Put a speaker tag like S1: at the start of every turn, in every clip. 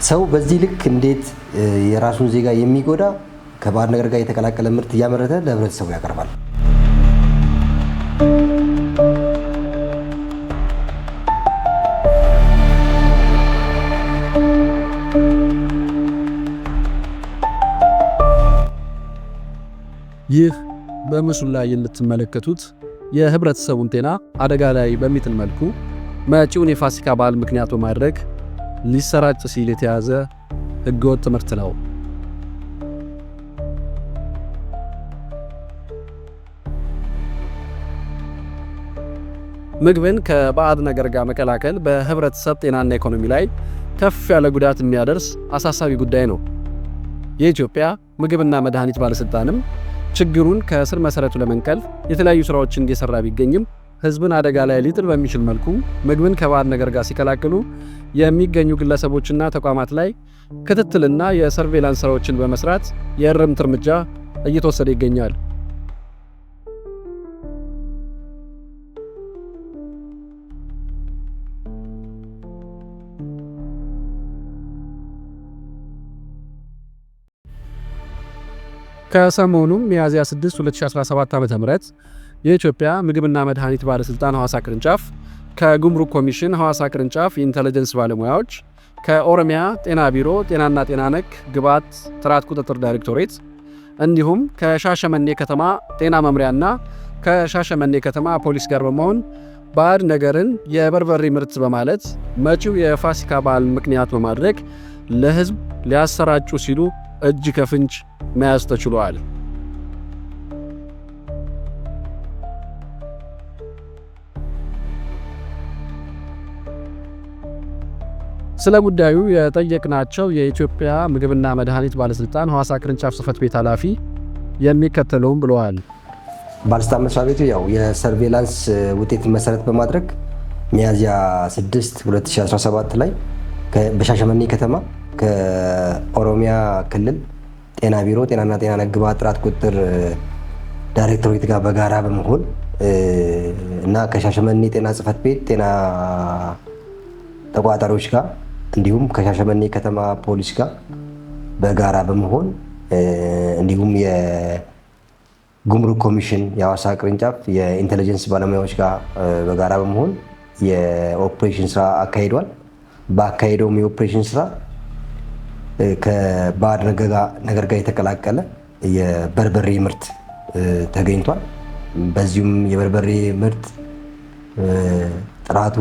S1: ሰው በዚህ ልክ እንዴት የራሱን ዜጋ የሚጎዳ ከባዕድ ነገር ጋር የተቀላቀለ ምርት እያመረተ ለህብረተሰቡ ያቀርባል?
S2: ይህ በምስሉ ላይ የምትመለከቱት የህብረተሰቡን ጤና አደጋ ላይ በሚጥል መልኩ መጪውን የፋሲካ በዓል ምክንያት በማድረግ ሊሰራጭ ሲል የተያዘ ህገወጥ ምርት ነው። ምግብን ከባዕድ ነገር ጋር መቀላቀል በህብረተሰብ ጤናና ኢኮኖሚ ላይ ከፍ ያለ ጉዳት የሚያደርስ አሳሳቢ ጉዳይ ነው። የኢትዮጵያ ምግብና መድኃኒት ባለስልጣንም ችግሩን ከስር መሰረቱ ለመንቀል የተለያዩ ስራዎችን እየሰራ ቢገኝም ህዝብን አደጋ ላይ ሊጥል በሚችል መልኩ ምግብን ከባዕድ ነገር ጋር ሲቀላቅሉ የሚገኙ ግለሰቦችና ተቋማት ላይ ክትትልና የሰርቬላንስ ስራዎችን በመስራት የእርምት እርምጃ እየተወሰደ ይገኛል። ከሰሞኑም ሚያዝያ 6 2017 ዓ.ም የኢትዮጵያ ምግብና መድኃኒት ባለስልጣን ሐዋሳ ቅርንጫፍ ከጉምሩክ ኮሚሽን ሐዋሳ ቅርንጫፍ የኢንተለጀንስ ባለሙያዎች ከኦሮሚያ ጤና ቢሮ ጤናና ጤና ነክ ግብዓት ጥራት ቁጥጥር ዳይሬክቶሬት እንዲሁም ከሻሸመኔ ከተማ ጤና መምሪያና ከሻሸመኔ ከተማ ፖሊስ ጋር በመሆን ባዕድ ነገርን የበርበሬ ምርት በማለት መጪው የፋሲካ በዓል ምክንያት በማድረግ ለህዝብ ሊያሰራጩ ሲሉ እጅ ከፍንጅ መያዝ ተችሏል። ስለ ጉዳዩ የጠየቅናቸው የኢትዮጵያ ምግብና መድኃኒት ባለስልጣን ሐዋሳ ቅርንጫፍ ጽሕፈት ቤት ኃላፊ የሚከተለውም ብለዋል።
S1: ባለስልጣን መስሪያ ቤቱ ያው የሰርቬላንስ ውጤት መሰረት በማድረግ ሚያዝያ 6 2017 ላይ በሻሸመኔ ከተማ ከኦሮሚያ ክልል ጤና ቢሮ ጤናና ጤና ነክ ግብዓት ጥራት ቁጥጥር ዳይሬክቶሬት ጋር በጋራ በመሆን እና ከሻሸመኔ ጤና ጽሕፈት ቤት ጤና ተቋጣሪዎች ጋር እንዲሁም ከሻሸመኔ ከተማ ፖሊስ ጋር በጋራ በመሆን እንዲሁም የጉምሩክ ኮሚሽን የሐዋሳ ቅርንጫፍ የኢንተለጀንስ ባለሙያዎች ጋር በጋራ በመሆን የኦፕሬሽን ስራ አካሂዷል። በአካሄደውም የኦፕሬሽን ስራ ከባዕድ ነገር ጋር የተቀላቀለ የበርበሬ ምርት ተገኝቷል። በዚሁም የበርበሬ ምርት ጥራቱ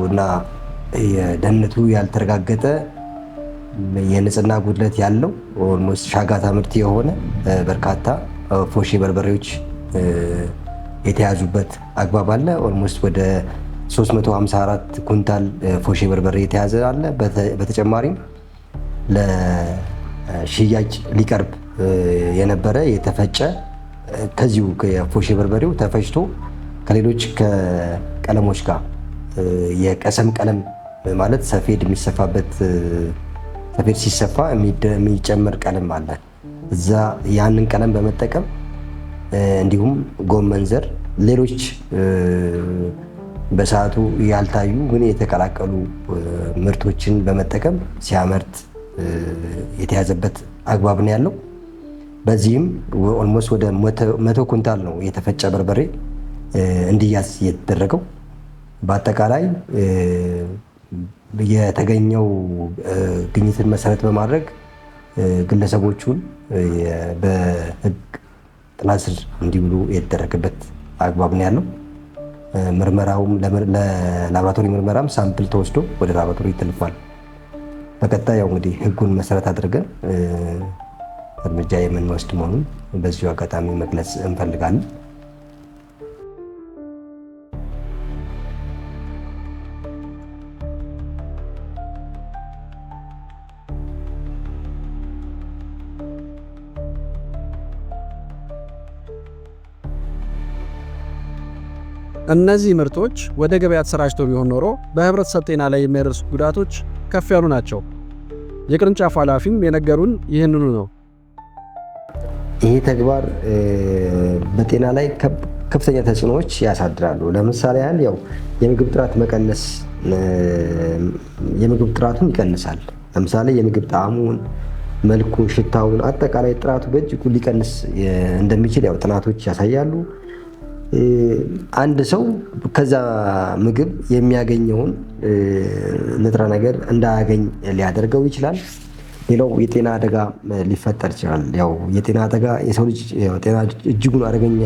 S1: እና የደህንነቱ ያልተረጋገጠ የንጽህና ጉድለት ያለው ኦልሞስት ሻጋታ ምርት የሆነ በርካታ ፎሼ በርበሬዎች የተያዙበት አግባብ አለ። ኦልሞስት ወደ 354 ኩንታል ፎሼ በርበሬ የተያዘ አለ። በተጨማሪም ለሽያጭ ሊቀርብ የነበረ የተፈጨ ከዚሁ የፎሼ በርበሬው ተፈጭቶ ከሌሎች ከቀለሞች ጋር የቀሰም ቀለም ማለት ሰፌድ የሚሰፋበት ሰፌድ ሲሰፋ የሚጨመር ቀለም አለ። እዛ ያንን ቀለም በመጠቀም እንዲሁም ጎመን ዘር፣ ሌሎች በሰዓቱ ያልታዩ ግን የተቀላቀሉ ምርቶችን በመጠቀም ሲያመርት የተያዘበት አግባብ ነው ያለው። በዚህም ኦልሞስት ወደ 100 ኩንታል ነው የተፈጨ በርበሬ እንዲያዝ የተደረገው። በአጠቃላይ የተገኘው ግኝትን መሰረት በማድረግ ግለሰቦቹን በሕግ ጥላ ስር እንዲውሉ የተደረገበት አግባብ ነው ያለው። ምርመራውም ለላቦራቶሪ ምርመራም ሳምፕል ተወስዶ ወደ ላቦራቶሪ ተልኳል። በቀጣይ ያው እንግዲህ ሕጉን መሰረት አድርገን እርምጃ የምንወስድ መሆኑን በዚሁ አጋጣሚ መግለጽ እንፈልጋለን።
S2: እነዚህ ምርቶች ወደ ገበያ ተሰራጭተው ቢሆን ኖሮ በህብረተሰብ ጤና ላይ የሚያደርሱ ጉዳቶች ከፍ ያሉ ናቸው። የቅርንጫፉ ኃላፊም የነገሩን ይህንኑ ነው።
S1: ይህ ተግባር በጤና ላይ ከፍተኛ ተጽዕኖዎች ያሳድራሉ። ለምሳሌ ያህል ያው የምግብ ጥራት መቀነስ የምግብ ጥራቱን ይቀንሳል። ለምሳሌ የምግብ ጣዕሙን፣ መልኩን፣ ሽታውን፣ አጠቃላይ ጥራቱ በእጅጉ ሊቀንስ እንደሚችል ያው ጥናቶች ያሳያሉ። አንድ ሰው ከዛ ምግብ የሚያገኘውን ንጥረ ነገር እንዳያገኝ ሊያደርገው ይችላል። ሌላው የጤና አደጋ ሊፈጠር ይችላል። ያው የጤና አደጋ የሰው ልጅ ጤና እጅጉን አደገኛ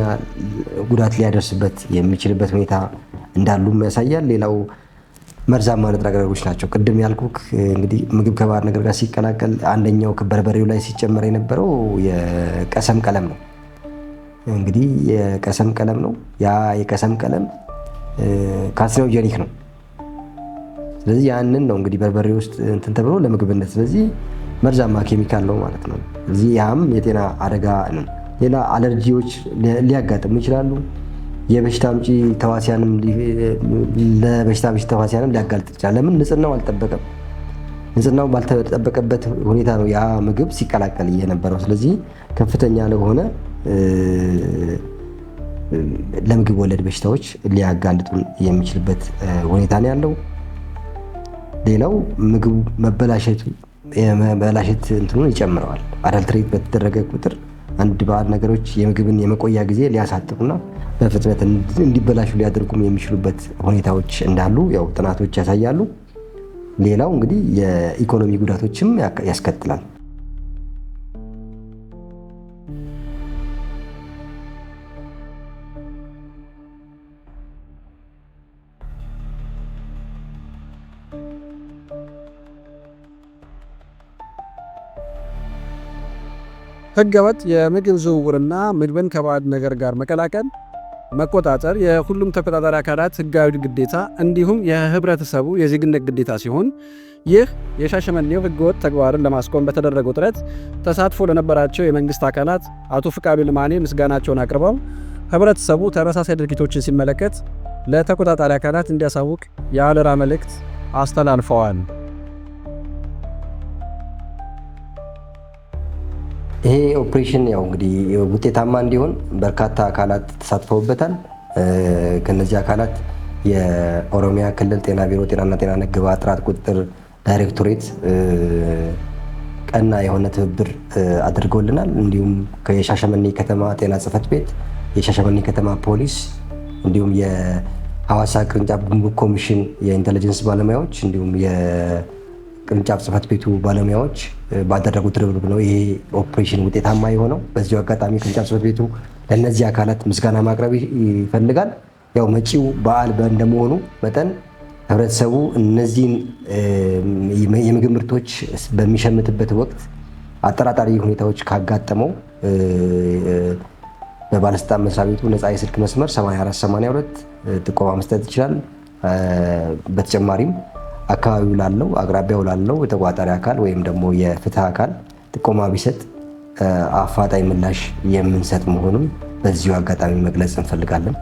S1: ጉዳት ሊያደርስበት የሚችልበት ሁኔታ እንዳሉም ያሳያል። ሌላው መርዛማ ንጥረ ነገሮች ናቸው። ቅድም ያልኩክ እንግዲህ ምግብ ከባዕድ ነገር ጋር ሲቀላቀል አንደኛው በርበሬው ላይ ሲጨመር የነበረው የቀሰም ቀለም ነው። እንግዲህ የቀሰም ቀለም ነው። ያ የቀሰም ቀለም ካርሲኖጀኒክ ነው። ስለዚህ ያንን ነው እንግዲህ በርበሬ ውስጥ እንትን ተብሎ ለምግብነት፣ ስለዚህ መርዛማ ኬሚካል ነው ማለት ነው። ስለዚህ ያም የጤና አደጋ ነው። ሌላ አለርጂዎች ሊያጋጥሙ ይችላሉ። የበሽታ አምጪ ተዋሲያንም ለበሽታ አምጪ ተዋሲያንም ሊያጋልጥ ይችላል። ለምን? ንጽህናው አልጠበቀም። ንጽህናው ባልተጠበቀበት ሁኔታ ነው ያ ምግብ ሲቀላቀል የነበረው። ስለዚህ ከፍተኛ ለሆነ ለምግብ ወለድ በሽታዎች ሊያጋልጡን የሚችልበት ሁኔታ ነው ያለው። ሌላው ምግቡ መበላሸት እንትኑን ይጨምረዋል። አዳልትሬት በተደረገ ቁጥር አንድ ባዕድ ነገሮች የምግብን የመቆያ ጊዜ ሊያሳጥሩና በፍጥነት እንዲበላሹ ሊያደርጉም የሚችሉበት ሁኔታዎች እንዳሉ ያው ጥናቶች ያሳያሉ። ሌላው እንግዲህ የኢኮኖሚ ጉዳቶችም ያስከትላል።
S2: ህገወጥ የምግብ ዝውውርና ምግብን ከባዕድ ነገር ጋር መቀላቀል መቆጣጠር የሁሉም ተቆጣጣሪ አካላት ህጋዊ ግዴታ እንዲሁም የህብረተሰቡ የዜግነት ግዴታ ሲሆን ይህ የሻሸመኔው ህገወጥ ተግባርን ለማስቆም በተደረገው ጥረት ተሳትፎ ለነበራቸው የመንግስት አካላት አቶ ፍቃዱ ልማኔ ምስጋናቸውን አቅርበው ህብረተሰቡ ተመሳሳይ ድርጊቶችን ሲመለከት ለተቆጣጣሪ አካላት እንዲያሳውቅ የአደራ መልእክት አስተላልፈዋል።
S1: ይሄ ኦፕሬሽን ያው እንግዲህ ውጤታማ እንዲሆን በርካታ አካላት ተሳትፈውበታል። ከነዚህ አካላት የኦሮሚያ ክልል ጤና ቢሮ ጤናና ጤና ነክ ግብዓት ጥራት ቁጥጥር ዳይሬክቶሬት ቀና የሆነ ትብብር አድርገውልናል። እንዲሁም የሻሸመኔ ከተማ ጤና ጽሕፈት ቤት፣ የሻሸመኔ ከተማ ፖሊስ እንዲሁም የሐዋሳ ቅርንጫፍ ጉምሩክ ኮሚሽን የኢንተለጀንስ ባለሙያዎች እንዲሁም ቅርንጫፍ ጽሕፈት ቤቱ ባለሙያዎች ባደረጉት ርብርብ ነው ይሄ ኦፕሬሽን ውጤታማ የሆነው። በዚሁ አጋጣሚ ቅርንጫፍ ጽሕፈት ቤቱ ለእነዚህ አካላት ምስጋና ማቅረብ ይፈልጋል። ያው መጪው በዓል እንደመሆኑ መጠን ህብረተሰቡ እነዚህን የምግብ ምርቶች በሚሸምትበት ወቅት አጠራጣሪ ሁኔታዎች ካጋጠመው በባለስልጣን መስሪያ ቤቱ ነፃ የስልክ መስመር 8482 ጥቆማ መስጠት ይችላል። በተጨማሪም አካባቢው ላለው አቅራቢያው ላለው የተቋጣሪ አካል ወይም ደግሞ የፍትህ አካል ጥቆማ ቢሰጥ አፋጣኝ ምላሽ የምንሰጥ መሆኑን በዚሁ አጋጣሚ መግለጽ እንፈልጋለን።